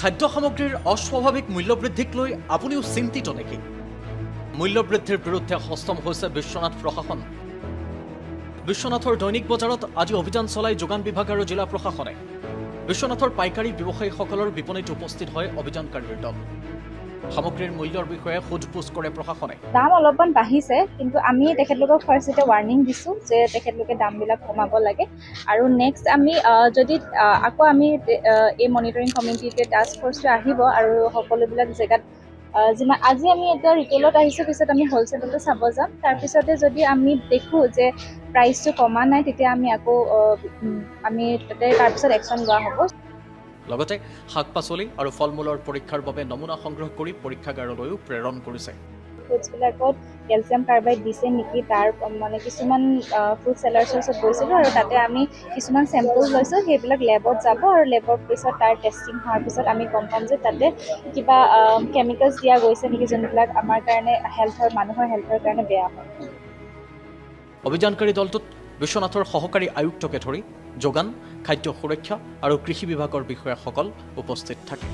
খাদ্য সামগ্ৰীৰ অস্বাভাৱিক মূল্যবৃদ্ধিক লৈ আপুনিও চিন্তিত নেকি? মূল্যবৃদ্ধিৰ বিৰুদ্ধে সষ্টম হৈছে বিশ্বনাথ প্ৰশাসন। বিশ্বনাথৰ দৈনিক বজাৰত আজি অভিযান চলাই যোগান বিভাগ আৰু জিলা প্ৰশাসনে। বিশ্বনাথৰ পাইকাৰী ব্যৱসায়ীসকলৰ বিপণীত উপস্থিত হয় অভিযানকাৰীৰ দল। সামগ্ৰীৰ মূল্যৰ বিষয়ে সোধ-পোছ কৰে প্ৰশাসনে। দাম অলপমান বাঢ়িছে, কিন্তু আমি তেখেতলোকক ফাৰ্ষ্টতে ৱাৰ্ণিং দিছোঁ যে তেখেতলোকে দামবিলাক কমাব লাগে। আৰু নেক্সট আমি যদি আকৌ আমি এই মনিটৰিং কমিটিতে টাস্ক ফ'ৰ্চটো আহিব আৰু সকলোবিলাক জেগাত যিমান আজি আমি এতিয়া ৰিটেইলত আহিছোঁ, পিছত আমি হ'লচেলতো চাব যাম। তাৰপিছতে যদি আমি দেখোঁ যে প্ৰাইচটো কমা নাই, তেতিয়া আমি আকৌ আমি তাৰপিছত একশ্যন লোৱা হ'ব। লগতে শাক-পাচলি আৰু ফল-মূলৰ পৰীক্ষাৰ বাবে নমুনা সংগ্ৰহ কৰি পৰীক্ষাগাৰলৈও প্ৰেৰণ কৰিছে। ফ্ৰুটছবিলাকত কেলছিয়াম কাৰ্বাইড দিছে নেকি, তাৰ মানে কিছুমান ফ্ৰুট চেলাৰ্ছৰ ওচৰত গৈছিলোঁ আৰু তাতে আমি কিছুমান চেম্পল লৈছোঁ। সেইবিলাক লেবত যাব আৰু লেবৰ পিছত তাৰ টেষ্টিং হোৱাৰ পিছত আমি গম পাম যে তাতে কিবা কেমিকেলছ দিয়া গৈছে নেকি, যোনবিলাক আমাৰ কাৰণে মানুহৰ হেল্থৰ কাৰণে বেয়া হয়। অভিযানকাৰী দলটোত বিশ্বনাথৰ সহকাৰী আয়ুক্তকে ধৰি যোগান, খাদ্য সুৰক্ষা আৰু কৃষি বিভাগৰ বিষয়াসকল উপস্থিত থাকে।